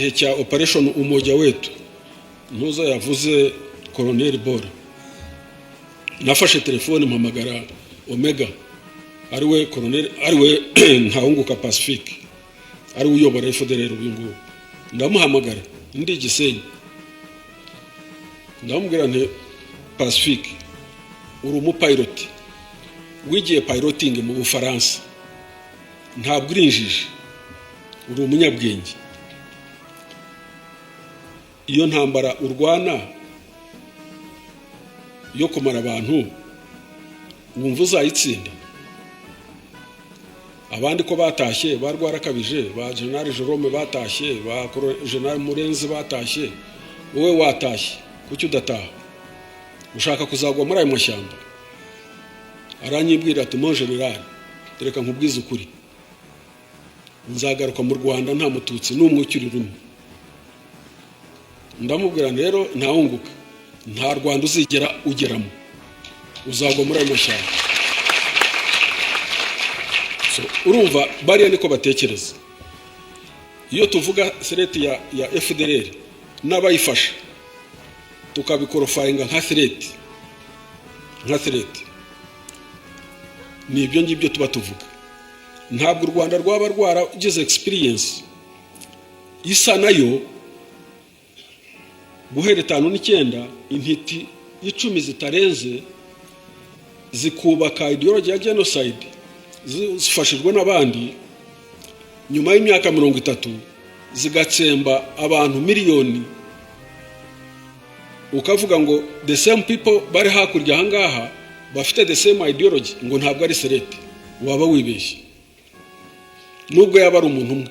igihe cya operation umoja wetu ntuza yavuze Colonel Bora, nafashe telefone mpamagara Omega ariwe Colonel ariwe Ntahunguka Pacifique ari uyobora FDLR ubingu, ndamuhamagara ndi Gisenyi, ndamubwira nti Pacifique uri umupilot wigiye piloting mu Bufaransa, ntabwo urinjije, uri umunyabwenge, iyo ntambara urwana yo kumara abantu wumva uzayitsinda. Abandi ko batashye barwarakabije, ba General Jerome batashye, ba General Murenzi batashye, wowe watashye kuki udataha? Ushaka kuzagwa muri ayo mashyamba? Aranyibwira ati mon general, tereka nkubwize ukuri, nzagaruka mu Rwanda nta mututsi n'umwe ukiri rumwe. Ndamubwira rero Ntahunguka, nta Rwanda uzigera ugeramo, uzagwa muri ayo mashyamba. Urumva bariya niko batekereza. Iyo tuvuga threat ya FDLR n'abayifasha tukabikorofainga nka threat, ni ibyo ngibyo tuba tuvuga. Ntabwo u Rwanda rwaba rwaragize experience isa nayo guhera 59 intiti 10 zitarenze zikubaka ideology ya genocide zifashijwe n'abandi, nyuma y'imyaka 30 zigatsemba abantu miliyoni, ukavuga ngo the same people bari hakurya ahangaha bafite the same ideology, ngo ntabwo ari serete, waba wibeshye. Nubwo yaba ari umuntu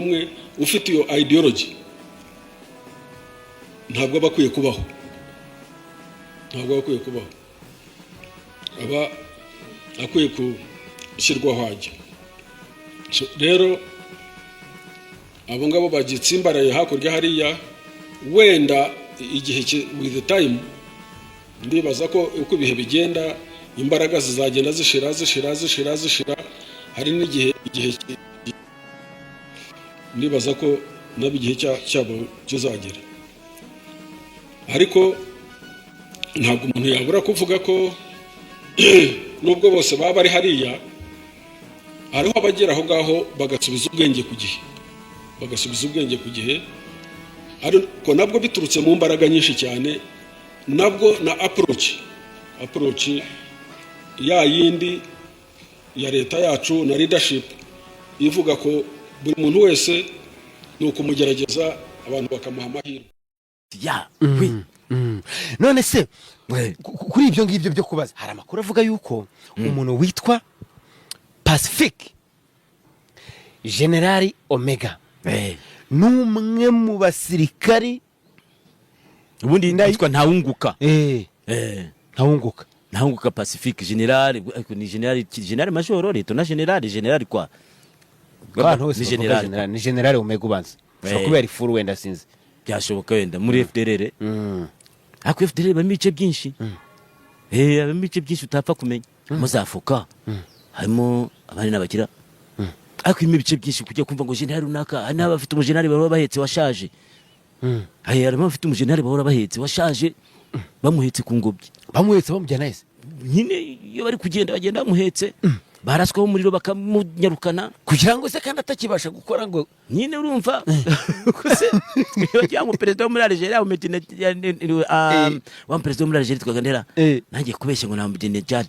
umwe ufite iyo ideology, ntabwo bakwiye kubaho, aba akwiye gushyirwaho hajya. Rero abo ngabo bagitsimbaraye hakurya hariya, wenda igihe with the time ndibaza ko uko ibihe bigenda imbaraga zizagenda zishira, hari n'igihe ndibaza ko nabigihe cyabo kizagera. Ariko ntabwo umuntu yabura kuvuga ko nubwo bose baba ari hariya, hariho abagera aho ngaho bagasubiza ubwenge ku gihe, ariko nabwo biturutse mu mbaraga nyinshi cyane, nabwo na approach ya yindi ya leta yacu na leadership ivuga ko buri muntu wese ni ukumugerageza, abantu bakamuha amahirwe. None se kuri ibyo ngibyo byo kubaza, hari amakuru avuga yuko umuntu witwa Pacifique General Omega n'umwe mu basirikari ubundi yitwa Ntahunguka. Ntahunguka Pacifique General, ni General Major Leto na General kwa ni General Omega ubanza. Kuba yari furu wenda sinzi. Byashoboka wenda muri FDLR. Ako FDLR bamice byinshi. Bamice byinshi utapfa kumenya. Muzafuka. Harimo abandi n'abakira. Ako imibice byinshi kujya kumva ngo General runaka, hari n'abafite umujenerali baba bahetse washaje. Harimo abafite umujenerali baba bahetse washaje, bamuhetse ku ngobyi. Bamuhetse bamujyana ese. Nyine iyo bari kugenda bagenda bamuhetse, baraswaho umuriro bakamunyarukana kugira ngo se kandi atakibasha gukora ngo nyine urumva kose cyangwa president wo muri Algeria umedine wa president wo muri Algeria twagandera nangiye kubeshya ngo na mudine Jad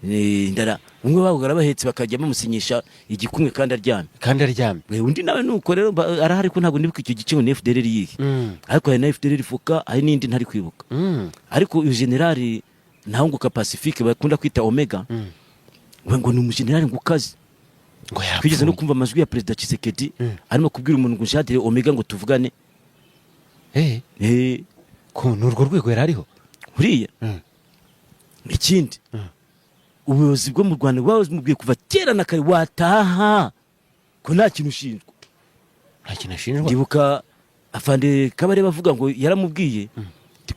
ndara umwe bagara bahetse bakajya bamusinyisha igikumwe kandi aryamye undi nawe nuko rero arahari ko ntago ndibuka icyo gice ngo FDLR yihe ariko hari na FDLR fuka hari n'indi ntari kwibuka ariko uyu general Ntahunguka Pacifique bakunda kwita Omega ngo ni umujenerali ngukazi ngo yakwigize no kumva amajwi ya president Tshisekedi arimo kubwira umuntu ngo Jadire Omega ngo tuvugane ko n'urwo rwego yarariho uriya ikindi ubuyobozi bwo mu Rwanda bwahoze mubwiye kuva kera na kare wataha ko nta kintu ushinjwa ndibuka afande Kabare bavuga ngo yaramubwiye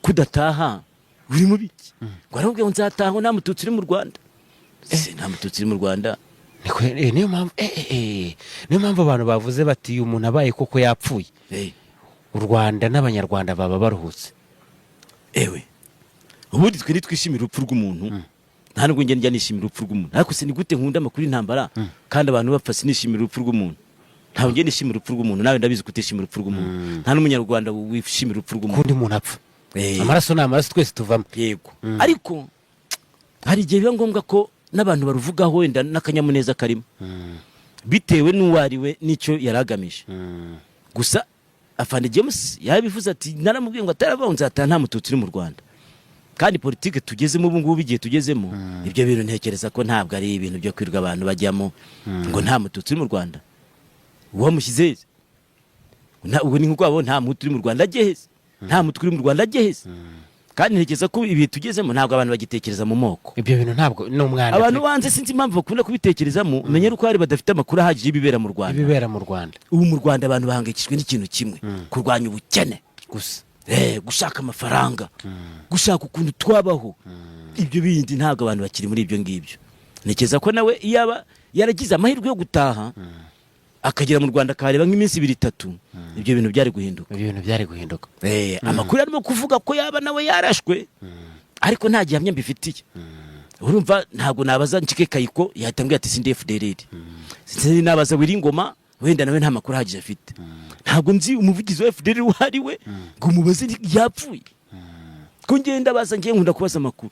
kudataha uri mu biki ngo aramubwiye ngo nzataha nta mututsi uri mu Rwanda nta mututsi uri mu Rwanda niyo mpamvu abantu bavuze bati uyu muntu abaye koko yapfuye u Rwanda n'abanyarwanda baba baruhutse. Ewe ubundi twe nitwishimira urupfu rw'umuntu nta nubwo njya nishimira urupfu rw'umuntu, ariko se ni gute nkunda amakuru y'intambara kandi abantu bapfa sinishimira urupfu rw'umuntu? Ntabwo njye nishimira urupfu rw'umuntu, nawe ndabizi kutishimira urupfu rw'umuntu. Nta n'umunyarwanda wishimira urupfu rw'umuntu. Kundi umuntu apfa amaraso ni amaraso, twese tuvamo. Yego ariko hari igihe biba ngombwa ko n'abantu baruvugaho wenda n'akanyamuneza karimo bitewe n'uwariwe n'icyo yaragamije. Gusa Afande James yabivuze ati naramubwiye ngo atarabaho nzataha nta mututsi uri mu Rwanda. Kandi politike tugezemo ubu ngubu igihe tugezemo ibyo bintu ntekereza ko ntabwo ari ibintu byo kwirwa abantu bajyamo ngo nta mututsi uri mu Rwanda. Uwamushyize ubu ni nk'uko nta mutu uri mu Rwanda ageheze, nta mutwe uri mu Rwanda ageheze. Kandi ntekereza ko ibihe tugezemo ntabwo abantu bagitekereza mu moko. Ibyo bintu ntabwo ni umwana. Abantu banze sinzi impamvu bakunda kubitekerezamo, umenye uko hari badafite amakuru ahagije y'ibibera mu Rwanda. Ibibera mu Rwanda. Ubu mu Rwanda abantu bahangayikishijwe n'ikintu kimwe, kurwanya ubukene gusa. Gushaka amafaranga, gushaka ukuntu twabaho. Ibyo bindi ntabwo abantu bakiri muri ibyo ngibyo. Ntekereza ko nawe yaba yaragize amahirwe yo gutaha akagera mu Rwanda akareba nk'iminsi 2-3, ibyo bintu byari guhinduka. Ibyo bintu byari guhinduka. Amakuru arimo kuvuga ko yaba nawe yarashwe, ariko nta gihamya mbifitiye. Urumva ntabwo nabaza Ncike Kayiko yatambwiye ati sindi FDLR. Sinzi nabaza Wiringoma wenda nawe nta makuru ahagije afite. Ntabwo nzi umuvugizi wa FDLR wari we ngo umubaze yapfuye. Ko ngenda baza ngiye nkunda kubaza amakuru.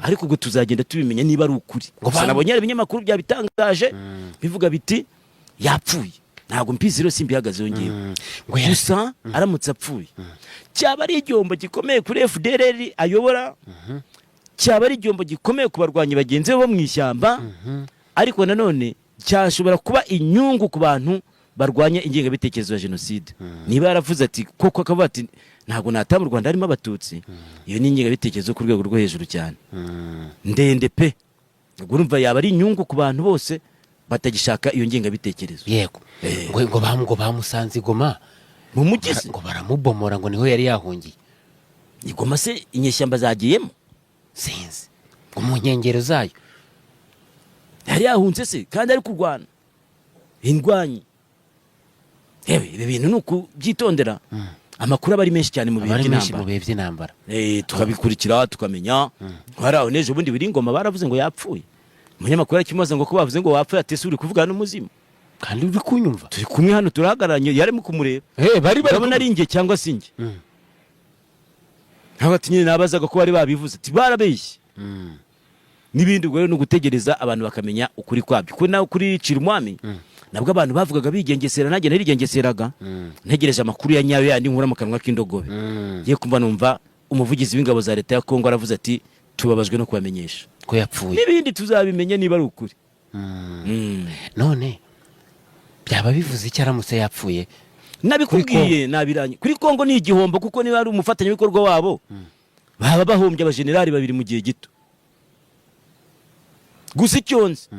Ariko ubwo tuzagenda tubimenya niba ari ukuri. Gusa nabonye ibinyamakuru byabitangaje bivuga biti yapfuye. Ntabwo mpizi rero simbihagaze yongewe. Gusa aramutse apfuye cyaba ari igihombo gikomeye kuri FDLR ayobora, cyaba ari igihombo gikomeye ku barwanyi bagenzi bo mu ishyamba, ariko nanone cyashobora kuba inyungu ku bantu barwanya ingengabitekerezo ya jenoside. Niba yaravuze ati koko akavuga ati ntabwo nata mu Rwanda harimo abatutsi, iyo ni ingengabitekerezo ku rwego rwo hejuru cyane ndende pe. Ubwo urumva yaba ari inyungu ku bantu bose batagishaka iyo ngengabitekerezo. Yego ngo bamusanze i Goma mu mugizi ngo baramubomora ngo niho yari yahungiye. I Goma se inyeshyamba zagiyemo sinzi ngo mu nkengero zayo yari yahunze se kandi ari kurwana indwanyi. Ibi bintu nuko byitondera. Amakuru aba ari menshi cyane mu bihe by'intambara. Tukabikurikira tukamenya. Haraho neje ubundi Wiringoma baravuze ngo yapfuye. Umunyamakuru yakimaze ngo ko bavuze ngo wapfuye atese uri kuvugana n'umuzimu. Kandi uri kunyumva. Turi kumwe hano turahagaranye yarimo kumureba. Bari babona ari nge cyangwa singe. Ntabwo nyine nabazaga ko bari babivuze ati barabeshye. Nibindi ubwo rero no gutegereza abantu bakamenya ukuri kwabyo. Ko nawe kuri Cirumwami nabwo abantu bavugaga bigengesera, nanjye narigengeseraga ntegereje amakuru ya nyayo yandi nkura mu kanwa k'indogobe. Ye kumva numva umuvugizi w'ingabo za leta ya Kongo aravuze ati tubabajwe no kubamenyesha ko yapfuye. Nibindi tuzabimenya niba ari ukuri. None byaba bivuze icyo aramutse yapfuye. Nabikubwiye nabiranye kuri Kongo ni igihombo, kuko niba ari umufatanya bikorwa wabo baba bahombye abajenerali babiri mu gihe gito. Gusa icyonze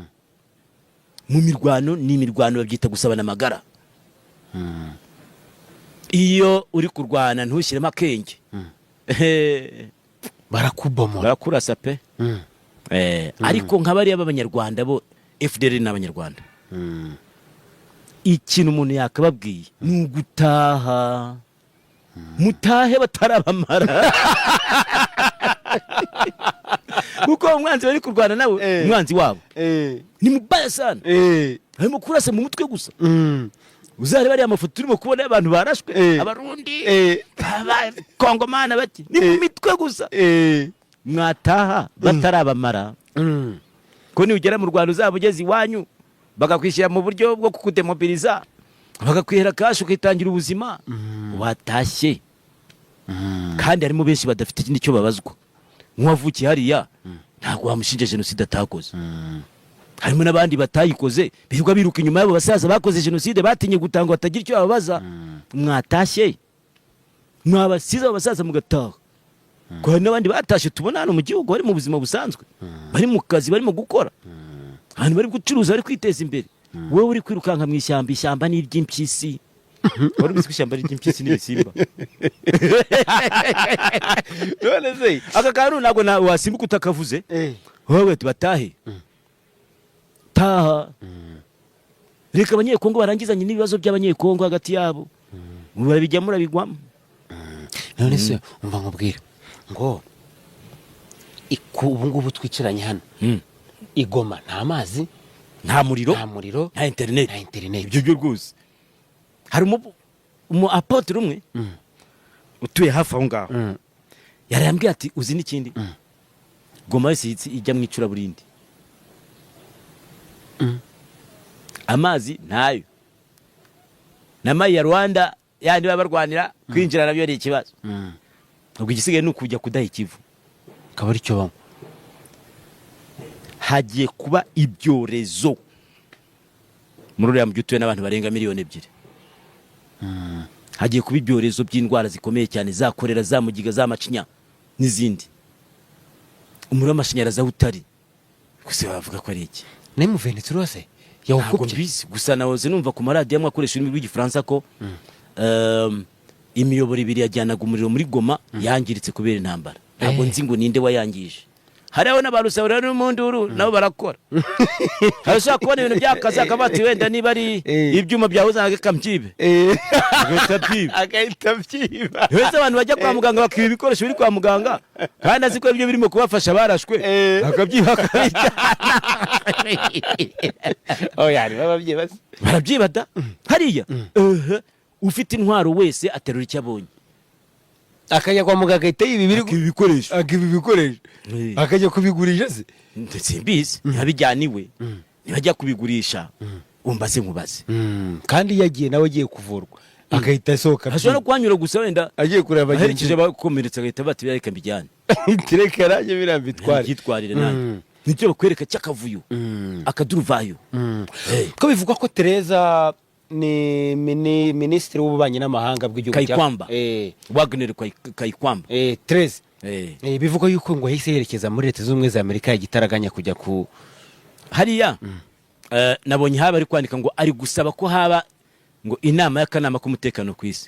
mu mirwano ni imirwano babyita gusabana amagara. Iyo uri kurwana ntushyiremo akenge barakubomora barakurasa pe. Ariko nk'abari b'abanyarwanda bo FDLR n'abanyarwanda ikintu umuntu yakababwiye ni ugutaha. Mutahe batarabamara. Kuko umwanzi bari kurwana nawe umwanzi wabo ni mubaya sana. Harimo kurasa mu mutwe gusa. Uzare bari amafoto turimo kubona abantu barashwe abarundi abakongomana bati ni mu mitwe gusa. Mwataha batarabamara. Ko ni ugera mu Rwanda uzabugeze iwanyu bagakwishyira mu buryo bwo kukudemobiliza, bagakwihera kashi ukitangira ubuzima watashye. Kandi harimo benshi badafite n'icyo babazwa. Nk'uwavukiye hariya ntabwo wamushinja jenoside atakoze. Harimo n'abandi batayikoze bivuga biruka inyuma y'abo basaza bakoze jenoside batinye gutanga batagira icyo babaza. Mwatashye mwabasize abo basaza mugataha. Ko hari n'abandi batashye tubona hano mu gihugu bari mu buzima busanzwe, bari mu kazi, barimo gukora, hano bari gucuruza, bari kwiteza imbere. Wowe uri kwirukanka mu ishyamba, ishyamba ni iry'impyisi. Wari uzi ko ishyamba ari iry'impyisi n'ibisimba? None se aka kantu ntabwo wasimbuka utakavuze. Wowe batahe taha reka abanyekongo barangizanye n'ibibazo by'abanyekongo hagati yabo barabijyamo urabigwamo none se umva nkubwira ngo ubu ngubu twicaranye hano igoma nta mazi nta muriro nta internet ibyo byo rwose hari umu apotre umwe utuye hafi aho ngaho yarambwiye ati uzi n'ikindi Goma yose ijya mu icuraburindi amazi ntayo n'amazi ya Rwanda yandi babarwanira kwinjira nabyo ari ikibazo ubwo igisigaye n'ukujya kudaha ikivu akaba ari cyo bamwe hagiye kuba ibyorezo muri uriya mujyi utuye n'abantu barenga 2 miliyoni hagiye kuba ibyorezo by'indwara zikomeye cyane za korera za mugiga za macinya n'izindi umuriro w'amashanyarazi utari gusa bavuga ko ari iki ne mu Venezuela yawukubye gusa nawoze numva ku maradiyo amwe akoresha ururimi rw'igifaransa ko imiyoboro ibiri yajyanaga umuriro muri Goma yangiritse kubera intambara ntabwo nzi ngo ninde wayangije hariho n'abarusabura n'umunduru nabo barakora harashaka kubona ibintu byakaza akabati wenda niba ari ibyuma byahuza akamjibe agahita byiba wese abantu bajya kwa muganga bakiba ibikoresho biri kwa muganga kandi aziko ibyo birimo kubafasha barashwe akabyiba oyari babyibaza barabyibada hariya ufite intwaro wese aterura icyo abonye akajya kwa muganga ahita yiba ibikoresho akajya kubigurisha se ndetse mbizi ntibijyaniwe ntibajya kubigurisha umbaze nkubaze kandi yagiye nawe agiye kuvurwa akahita asohoka ashobora no kuhanyura gusa wenda agiye kureba aherekeje bakomeretse agahita bati birareka mbijyane tireka ranje birambitwara yitwarire nanjye nicyo bakwereka cyakavuyo akaduruvayo ko bivugwa ko Tereza ni minisitiri w'ububanyi n'amahanga bw'igihugu Kayikwamba Wagner Kayikwamba Tereza bivugwa yuko ngo yahise yerekeza muri Leta z'Ubumwe za Amerika yagitaraganya kujya ku hariya nabonye haba ari kwandika ngo ari gusaba ko haba ngo inama y'akanama k'umutekano ku isi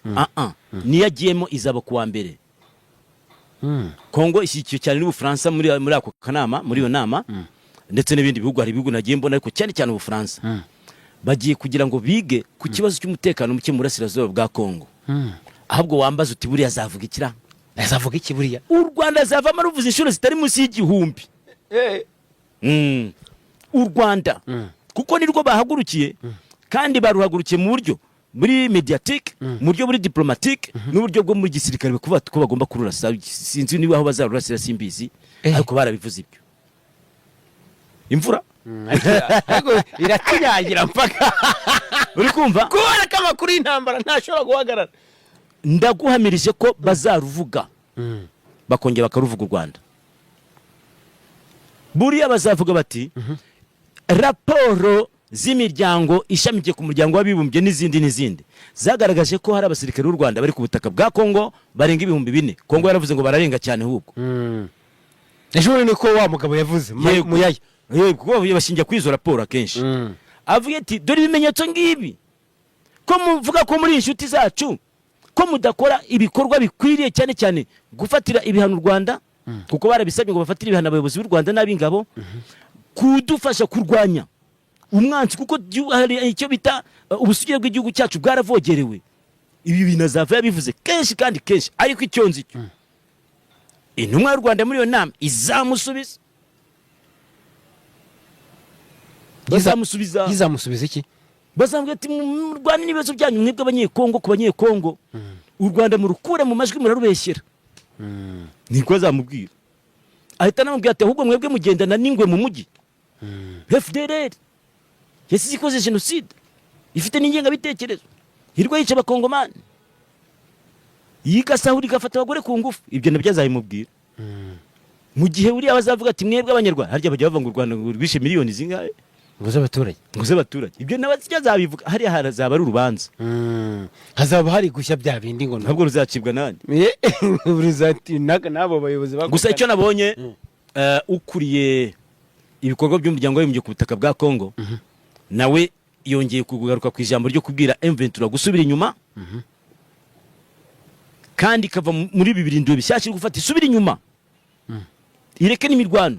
niyo agiyemo izaba kuwa mbere Kongo ishyigikiye cyane n'Ubufaransa muri ako kanama muri iyo nama ndetse n'ibindi bihugu hari ibihugu nagiye mbona ariko cyane cyane Ubufaransa bagiye kugira ngo bige ku kibazo cy'umutekano muke mu burasirazuba bwa Kongo ahubwo wambaza uti buriya azavuga ikira azavuga iki buriya u Rwanda azavamo ruvuze inshuro zitari munsi y'igihumbi u Rwanda kuko nirwo bahagurukiye kandi baruhagurukiye mu buryo muri mediatique mu buryo muri diplomatique n'uburyo bwo muri gisirikare kuva ko bagomba kururasa sinzi niba aho bazarurasira simbizi ariko barabivuze ibyo imvura iratunyagira mpaka uri kumva kubona ko amakuru y'intambara ntashobora guhagarara ndaguhamirije ko bazaruvuga bakongera bakaruvuga u Rwanda buriya bazavuga bati raporo z'imiryango ishamikiye ku muryango w'abibumbye n'izindi zagaragaje ko hari abasirikare b'u Rwanda bari ku butaka bwa Kongo barenga 4,000 Kongo yaravuze ngo bararenga cyane ahubwo ejo niko wa mugabo yavuze muyaya kuko bashingiye kuri izo raporo akenshi avuga ati dore ibimenyetso ngibi ko muvuga ko muri inshuti zacu ko mudakora ibikorwa bikwiriye cyane cyane gufatira ibihano u Rwanda kuko barabisabye ngo bafatire ibihano abayobozi b'u Rwanda n'ab'ingabo kudufasha kurwanya umwanzi kuko hari icyo bita ubusugire bw'igihugu cyacu bwaravogerewe ibi binazava yabivuze kenshi kandi kenshi ariko icyonzi cyo intumwa y'u Rwanda muri iyo nama izamusubiza izamusubiza iki bazambwira ati mu Rwanda n'ibibazo byanyu mwebwe abanyekongo ku banyekongo u Rwanda murukure mu majwi murarubeshyera niko azamubwira ahita anamubwira ati ahubwo mwebwe mugendana n'ingwe mu mujyi FDLR yasize ikoze genocide ifite n'ingengabitekerezo hirwa yica abakongomani yigasahura igafata abagore ku ngufu ibyo nabyo azabimubwira mu gihe uriya bazavuga ati mwebwe abanyarwanda harya bajya bavuga ngo u Rwanda rwishe miliyoni zingahe nguze abaturage ibyo nawe azabivuga hariya harazaba ari urubanza hazaba hari gushya bya bindi ngo ntabwo ruzacibwa nande nabo bayobozi gusa icyo nabonye ukuriye ibikorwa by'umuryango w'abibumbye ku butaka bwa Kongo nawe yongeye kugaruka ku ijambo ryo kubwira M23 gusubira inyuma kandi kava muri ibi birindiro bishyashya gufata isubira inyuma ireke n'imirwano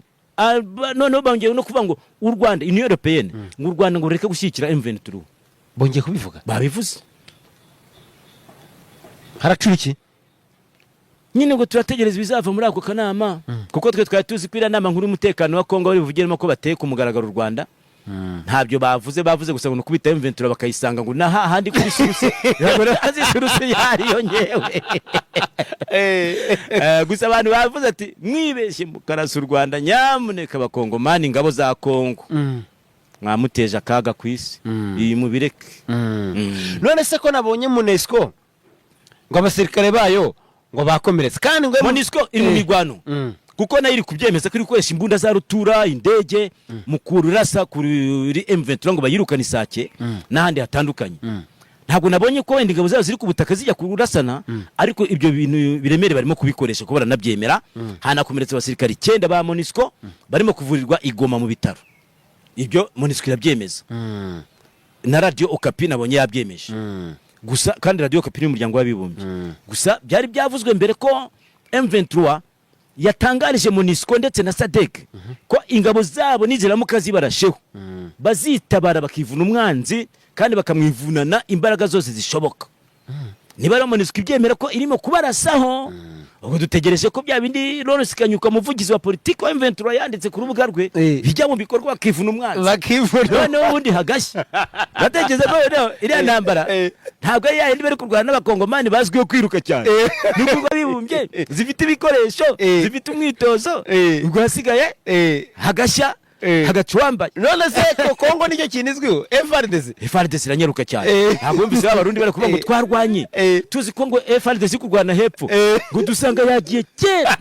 noneho bongeye no kuvuga ngo u Rwanda Union Européenne ngo u Rwanda ngo reke gushyigikira M23 bongeye kubivuga babivuze haracura iki nyine ngo turategereza bizava muri ako kanama kuko twe twari tuzi ko iriya nama nkuru y'umutekano wa Kongo bari buvugiremo ko bateye ku mugaragaro u Rwanda ntabyo bavuze gusa ngo nukubita M23 bakayisanga ngo na hahandi kuri suruse yagora azi suruse yariyongewe gusa abantu bavuze ati mwibeshye mukarasa u Rwanda nyamuneka abakongomani ingabo za Kongo mwamuteje akaga kwisi iyi mubireke none se ko nabonye MONUSCO ngo abasirikare bayo ngo bakomeretse kandi ngo MONUSCO iri mu mirwano kuko nayo iri kubyemeza ko iri gukoresha imbunda za rutura indege mu kurasa kuri M23 ngo bayirukane Isake n'ahandi hatandukanye ntabwo nabonye ko wenda ingabo zabo ziri ku butaka zijya kurasana ariko ibyo bintu biremere barimo kubikoresha ko baranabyemera hanakomeretse abasirikare 9 ba MONUSCO barimo kuvurirwa igoma mu bitaro ibyo MONUSCO irabyemeza na Radio Okapi nabonye yabyemeje gusa kandi Radio Okapi n'umuryango w'abibumbye gusa byari byavuzwe mbere ko M23 yatangarije MONUSCO ndetse na SADC ko ingabo zabo niziramuka zibarasheho bazitabara bakivuna umwanzi kandi bakamwivunana imbaraga zose zishoboka niba ari MONUSCO ibyemera ko irimo kubarasaho ubwo dutegereje ko bya bindi Lawrence Kanyuka umuvugizi wa politiki wa M23 yanditse ku rubuga rwe bijya mu bikorwa bakivuna umwanzi noneho ubundi hagashya batekereza ko iriya ntambara ntabwo ari yayindi bari kurwana n'abakongomani bazwiho kwiruka cyane n'ubwo bibumbye zifite ibikoresho zifite umwitozo ubwo hasigaye hagashya hagacwamba none se ko Kongo nicyo kinizwiho FARDC iranyaruka cyane ntabwo yumvise abarundi bari kuvuga ngo twarwanye tuzi ko ngo FARDC kurwana hepfo ngo dusanga yagiye kera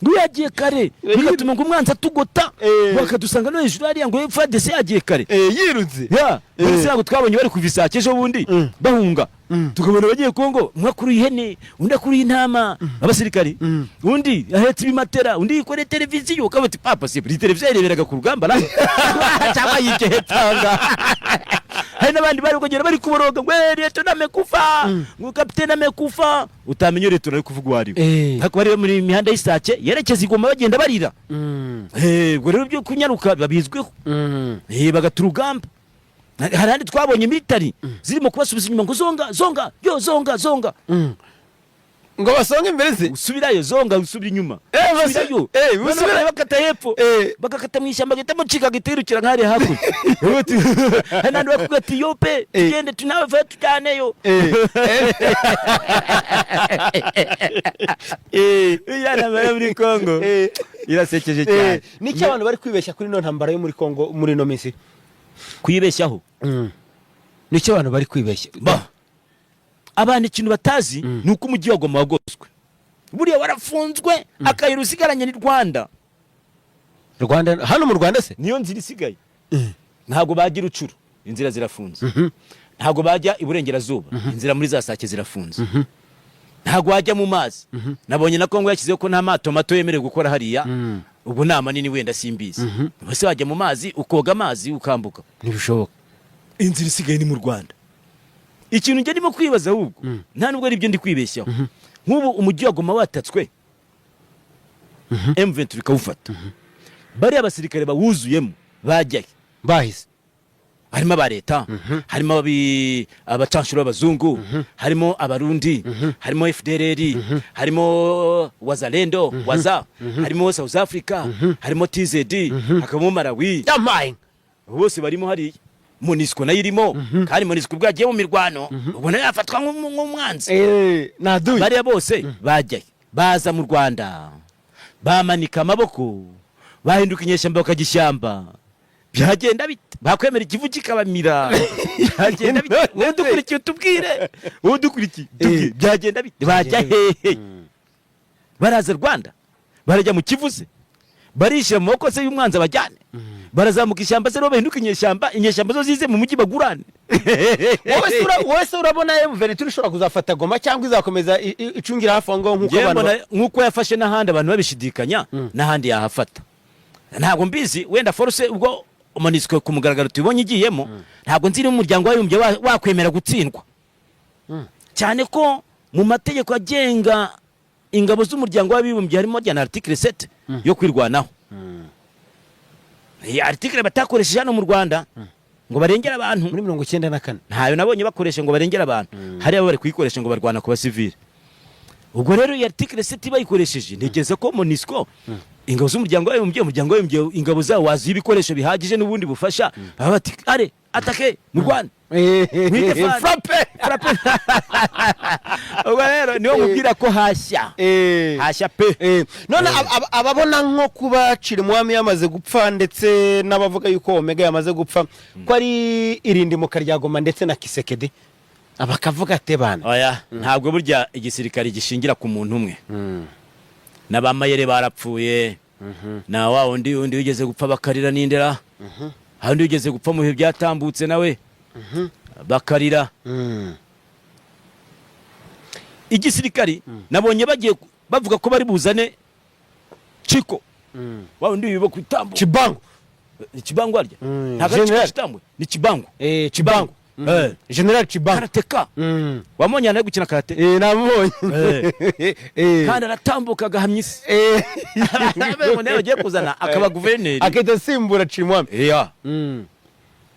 ngo yagiye kare bigatuma ngo umwanzi atugota bakadusanga no hejuru hariya ngo FARDC yagiye kare yirutse bose ntabwo twabonye bari kuva Isake ejo bundi bahunga tukabona bagiye Kongo umwe kuri ihene undi kuri intama abasirikari undi ahetse ibimatera undi yikore televiziyo ukabati papa se televiziyo ireberaga ku rugamba la cyangwa yike hetanga hari n'abandi bari kugera bari kuboroga ngo Leta namekufa ngo kapiteni amekufa utamenye Leta ari kuvuga wari hako bari muri mihanda y'Isake yerekeza igoma bagenda barira ubwo rero byo kunyaruka babizweho bagaturugamba harandi twabonye military zirimo kubasubiza inyuma ngo zonga ngo basonge imbere se usubirayo zonga usubira inyuma usubirayo bakata hepfo bakakata mu ishyamba gitamo cika gitirukira nkari hakurya hanandi bakubwira ati yope tugende tunawe va tujyaneyo yana bari muri Kongo irasekeje cyane niki abantu bari kwibeshya kuri no ntambara yo muri Kongo muri no minsi kwibeshyaho niki abantu bari kwibeshya abana ikintu batazi nuko umujyi wa Goma wagoswe buriya warafunzwe akayira usigaranye ni Rwanda hano mu Rwanda se niyo nzira isigaye ntabwo bagira ucuru inzira zirafunze ntabwo bajya iburengerazuba inzira muri za Sake zirafunze ntabwo wajya mu mazi nabonye na Kongo yashyizeho ko nta mato mato yemerewe gukora hariya ubu nta manini wenda simbizi bose wajya mu mazi ukoga amazi ukambuka ntibishoboka inzira isigaye ni mu Rwanda ikintu nge ndimo kwibaza ahubwo nta nubwo ari byo ndi kwibeshyaho nk'ubu umujyi wa Goma watatswe M23 ikawufata bariya abasirikare bawuzuyemo bajyahe bahise harimo aba Leta harimo abacanshuro b'abazungu harimo abarundi harimo FDLR harimo Wazalendo harimo South Africa harimo TZD hakabamo Malawi bose barimo hariya MONUSCO nayo irimo kandi MONUSCO bwagiye mu mirwano ubona yafatwa nk'umwanzi bariya bose bajyahe baza mu Rwanda bamanika amaboko bahinduka inyeshyamba bakagishyamba byagenda bite bakwemera ikivu kikabamira byagenda bite wowe dukurikiye utubwire wowe dukurikiye byagenda bite bajya hehe baraza Rwanda barajya mu kivuze barishyira mu maboko se y'umwanzi abajyane barazamuka ishyamba se no bahinduka inyeshyamba zo zize mu mujyi bagurane wowe se urabona M23 ishobora kuzafata Goma cyangwa izakomeza icungira hafi ngo nkuko yafashe n'ahandi abantu babishidikanya n'ahandi yahafata ntabwo mbizi wenda force ubwo MONUSCO ku mugaragaro tubonye igiyemo ntabwo nziri mu muryango w'abibumbye wakwemera gutsindwa cyane ko mu mategeko agenga ingabo z'umuryango w'abibumbye harimo article 7 yo kwirwanaho iyi article batakoresheje hano mu Rwanda ngo barengera abantu muri 94 ntayo nabonye bakoresha ngo barengera abantu hari abo bari kuyikoresha ngo barwana ku basivile. Ubwo rero iyi article seti bayikoresheje ntegeze ko MONUSCO ingabo z'umuryango w'umuryango ingabo zawo wazi ibikoresho bihagije n'ubundi bufasha baba bati are atake mu Rwanda frappe. Ubwo rero niwo mubwira ko hashya pe. None ababona nko kuba Chirimwami yamaze gupfa ndetse n'abavuga yuko Omega yamaze gupfa ko ari irindimoka rya Goma ndetse na Kisekedi abakavuga ate bana oya ntabwo burya igisirikare gishingira ku muntu umwe. N'abamayere barapfuye na wa undi wigeze gupfa bakarira n'indera handi wigeze gupfa mu bihe byatambutse nawe bakarira. Igisirikare nabonye bagiye bavuga ko bari buzane Chiko wa undi wibo kwitambo Chibangu arya ntabwo Chitambo ni Chibangu General Chibangu karateka wamonye nawe gukina karate namubonye kandi aratambuka gahamyisi ngo nawe agiye kuzana akaba guverineri akita simbura Chirimwami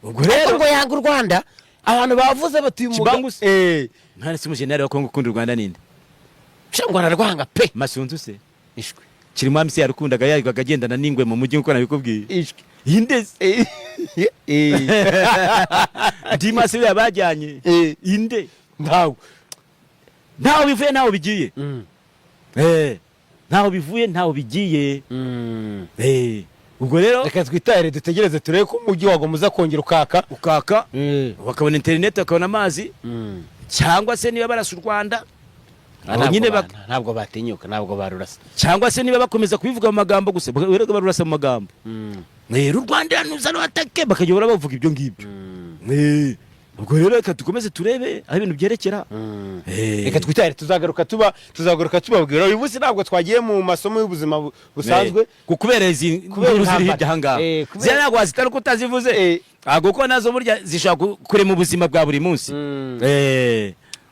ubwo rero ngo yanga u Rwanda abantu bavuze batuye Chibangu ntari si umujenerali wa Kongo ukunda u Rwanda ninde cyangwa ararwanga pe Masunzu se ishwe Chirimwami se yarukundaga yarigwaga agendana n'ingwe mu mujyi uko nabikubwiye ishwe indeze Dimasi yabajyanye inde ntawe bivuye ntawe bigiye ntawe bivuye ntawe bigiye ubwo rero reka twitahire dutegereze turebe ko umujyi wagomuza kongera ukaka bakabona internet bakabona amazi cyangwa se niba barasa u Rwanda nyine ntabwo batinyuka ntabwo barurasa cyangwa se niba bakomeza kubivuga mu magambo gusa werega barurasa mu magambo u Rwanda nuzano atake bakajya bavuga ibyo ngibyo ubwo rero reka dukomeze turebe aho ibintu byerekera reka twitahire tuzagaruka tubabwira uyu munsi ntabwo twagiye mu masomo y'ubuzima busanzwe kubera izi nkuru ziri hirya ahangaha zira ntabwo wazitari ko utazivuze kuko nazo burya zishobora kurema ubuzima bwa buri munsi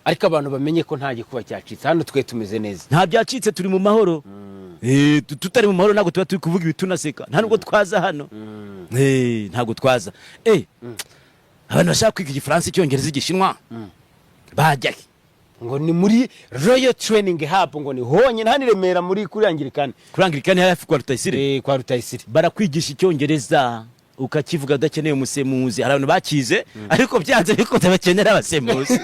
ariko abantu bamenye ko nta gikuba cyacitse hano twe tumeze neza nta byacitse turi mu mahoro tutari mu mahoro ntabwo tuba turi kuvuga ibitunaseka nta nubwo twaza hano ntabwo twaza abantu bashaka kwiga Igifaransa Icyongereza Igishinwa bajya ngo ni muri Royal Training Hub ngo ni honye nta niremera muri kuri Anglikani hafi kwa Rutayisire barakwigisha Icyongereza ukakivuga udakeneye umusemuzi. Hari abantu bakize ariko byanze bikunze bakenera abasemuzi.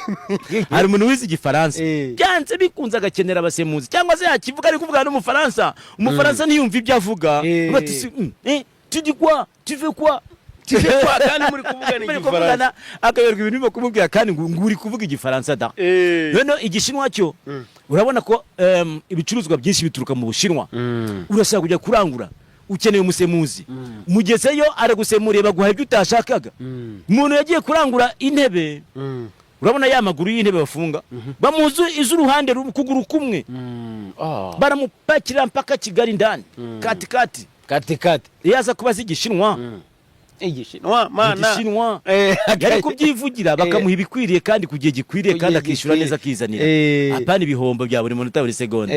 Hari umuntu wize Igifaransa byanze bikunze agakenera abasemuzi cyangwa se yakivuga ari kuvuga n'umufaransa umufaransa ntiyumva ibyo avuga bati tu dis quoi tu veux quoi kandi muri kuvugana akayorwa ibintu byo kumubwira kandi nguri kuvuga Igifaransa da none Igishinwa cyo urabona ko ibicuruzwa byinshi bituruka mu Bushinwa urashaka kujya kurangura ukeneye umusemuzi mugezeyo aragusemuriye baguha ibyo utashakaga umuntu yagiye kurangura intebe urabona ya maguru y'intebe bafunga bamuzu iz'uruhande kuguru kumwe baramupakira mpaka Kigali ndani kati yaza kubaza Igishinwa Igishinwa yari kubyivugira bakamuha ibikwiriye kandi kugiye gikwiriye kandi akishyura neza akizanira apana ibihombo bya buri muntu buri segonda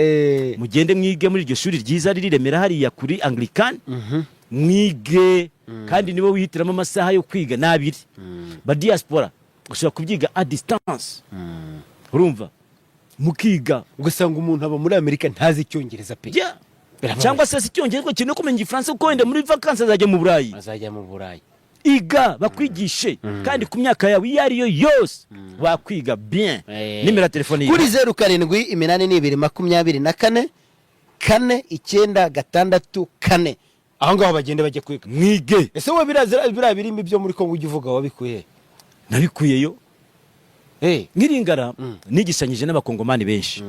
mugende mwige muri iryo shuri ryiza riri Remera hariya kuri Anglican mwige kandi nibo wihitiramo amasaha yo kwiga nabiri ba diaspora ushobora kubyiga a distance urumva mukiga ugasanga umuntu aba muri Amerika ntazi Icyongereza pe cyangwa se Icyongereza kintu kumenya Igifaransa uko wenda muri vacances azajya mu Burayi iga bakwigishe kandi ku myaka yawe iyo ariyo yose bakwiga bien nimero ya telefone kuri 078224 49664 aho ngaho bagende bajye kwiga mwige. Ese wowe birazira birimo byo muri Kongo ugivuga wabikuye nabikuyeyo ngiringara nigishanyije n'abakongomani benshi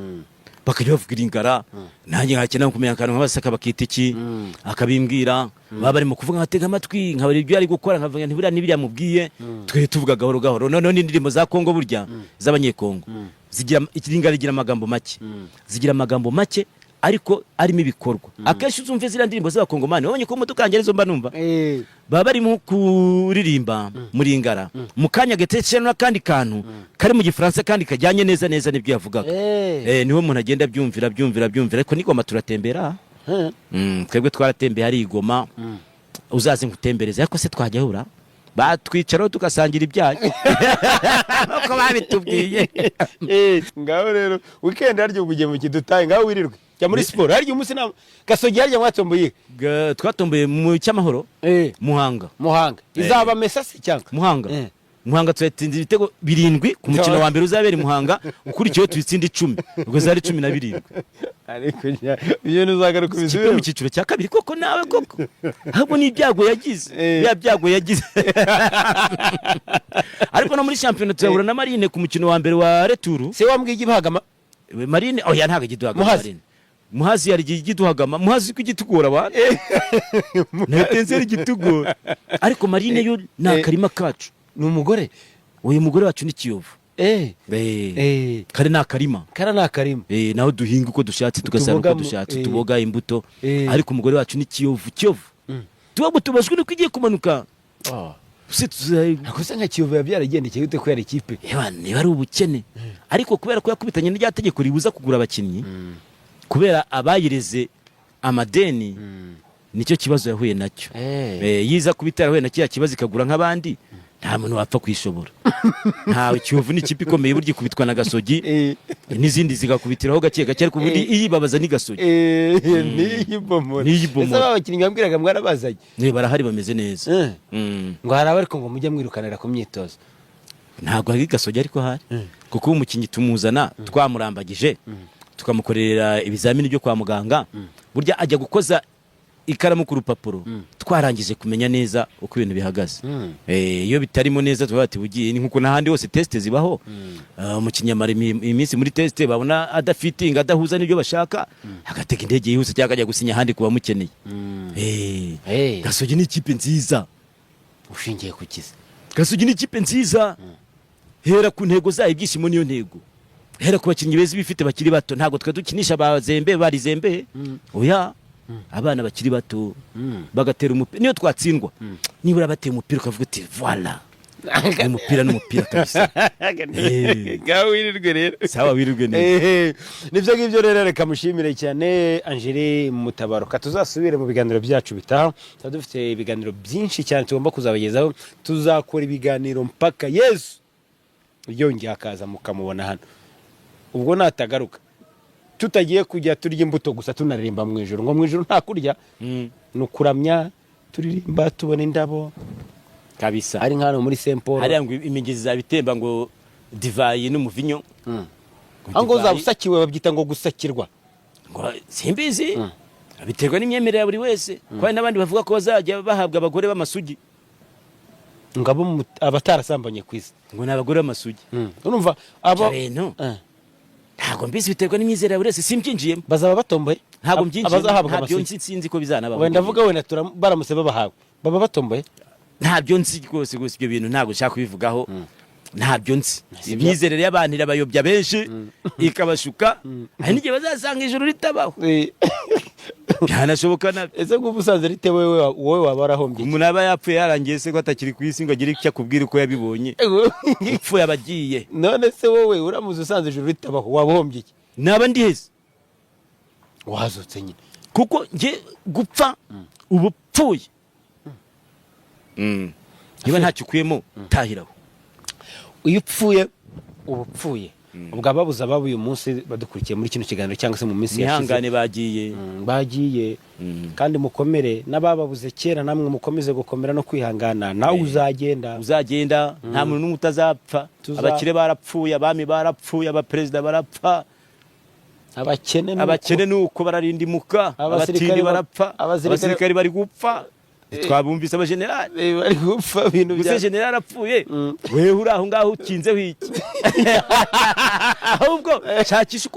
bakajya bavuga Iringara nanjye nkakena kumenya akantu nk'abasaka bakita iki akabimbwira baba bari mu kuvuga ngatega amatwi nkabari ibyo ari gukora nkavuga nti buriya nibiri yamubwiye twe tuvuga gahoro none n'indirimbo za Kongo burya z'abanyekongo zigira Iringara igira amagambo make ariko arimo ibikorwa akenshi uzumve zira ndirimbo z'abakongomani babonye ko mutuka yangerezo mba numva baba bari mu kuririmba muri Iringara mu kanya gatetse n'akandi kantu kari mu Gifaransa kandi kajyanye neza nibyo yavugaga niho umuntu agenda byumvira ariko n'igoma turatembera twebwe twaratembeye hari igoma uzaze ngutembereze ariko se twajyahura batwicaraho tugasangira ibyayi nuko babitubwiye. Ngaho rero weekend harya ubugiye mu kidutaye ngaho wirirwe jya muri siporo harya umunsi na Gasogi harya mwatomboye twatomboye mu cyamahoro Muhanga izaba mesasi cyangwa Muhanga twatsinze ibitego 7 ku mukino wa mbere uzabera Muhanga ukurikiyeho tuyitsinda 10 ubwo zari 17 ariko iyo nuzagaruka bizwe mu cyiciro cya kabiri koko nawe koko ahubwo ni ibyago yagize byago yagize ariko no muri championnat turabura na Marine ku mukino wa mbere wa retour se wambwiye igihagama Marine oya ntago giduhagama Marine Muhazi yari giduhagama Muhazi ko gitugora abantu natenzeri gitugora ariko Marine yo nakarima kacu ni umugore uyu mugore wacu ni Kiyovu kare nakarima naho duhinga uko dushatse tugasaba uko dushatse tuboga imbuto ariko umugore wacu ni Kiyovu tuba tubashwe no kwigiye kumanuka akosa nka Kiyovu yabyaragendekeye gute ko yari ikipe niba ari ubukene ariko kubera ko yakubitanye n'irya tegeko ribuza kugura abakinnyi kubera abayireze amadeni nicyo kibazo yahuye nacyo yiza kubitara yahuye nacyo kibazo ikagura nk'abandi nta muntu wapfa kwishobora ntawe Kiyovu ni ikipe ikomeye burya ikubitwa na Gasogi n'izindi zigakubitiraho gake gake ariko ubundi iyibabaza ni Gasogi n'iyibomora ese abakinnyi bambwiraga mwarabazanye barahari bameze neza ngo hari abariko ngo mujye mwirukanira ku myitozo ntabwo hari Gasogi ariko hari kuko umukinnyi tumuzana twamurambagije tukamukorera ibizamini byo kwa muganga burya ajya gukoza ikaramu ku rupapuro twarangije kumenya neza uko ibintu bihagaze iyo bitarimo neza tuba bati bugiye ni nkuko nahandi hose test zibaho umukinnyi amara iminsi muri test babona adafitinga adahuza n'ibyo bashaka agateka indege yihuse cyangwa ajya gusinya handi kuba mukeneye Gasogi ni ikipe nziza ushingiye kukiza Gasogi ni ikipe nziza hera ku ntego zayo ibyishimo niyo ntego hera ku bakinnyi beza bifite bakiri bato ntago twa dukinisha bazembe bari zembe oya abana bakiri bato bagatera umupira niyo twatsindwa nibura bateye umupira ukavuga uti voilà umupira n'umupira kabisa gaho wirirwe rero sawa wirirwe neza nivyo ngivyo rero reka mushimire cyane Angeli Mutabaruka tuzasubire mu biganiro byacu bitaho dufite ibiganiro byinshi cyane tugomba kuzabagezaho tuzakora ibiganiro mpaka Yesu yongeye akaza mukamubona hano ubwo natagaruka tutagiye kujya turya imbuto gusa tunaririmba mu ijuru ngo mu ijuru nta kurya nukuramya turirimba tubona indabo kabisa ari nkano muri Saint Paul hari ngo imigezi zabitemba ngo divayi n'umuvinyo ngo zabusakiwe babyita ngo gusakirwa ngo simbizi biterwa n'imyemerere ya buri wese kandi nabandi bavuga ko bazajya bahabwa abagore b'amasugi ngabo abatarasambanye kwisi ngo nabagore b'amasugi urumva abo ntago mbizi biterwa n'imyizere ya buri wese simbyinjiyemo bazaba batomboye ntago mbyinjiyemo ntabyo nsinzi ko bizanaba wenda vuga wenda baramuse babahawe baba batomboye ntabyo nzi rwose ibyo bintu ntago nshaka kubivugaho ntabyo nzi imyizerere y'abantu irabayobya benshi ikabashuka hari n'igihe bazasanga ijuru ritabaho byanashoboka nabyo ese ngo ubusanze ritewe wowe waba warahombye umuntu aba yapfuye yarangiye se ko atakiri ku isi ngo agire icyo akubwira uko yabibonye upfuye abagiye none se wowe uramuze usanze ijuru ritabaho wabahombye iki naba ndi heza wazutse nyine kuko nge gupfa ubupfuye niba ntacyo ukuyemo tahiraho iyo upfuye ubupfuye ubwo ababuze ababo uyu munsi badukurikiye muri kino kiganiro cyangwa se mu minsi yashize bagiye kandi mukomere n'abababuze kera namwe mukomeze gukomera no kwihangana nawe uzagenda nta muntu n'umwe utazapfa abakire barapfuye abami barapfuye abaperezida barapfa abakene nuko bararindimuka abatindi barapfa abasirikari bari gupfa twabumvise abajenerali bari gupfa ibintu bya generali apfuye wewe uri aho ngaho ukinzeho iki ahubwo shakisha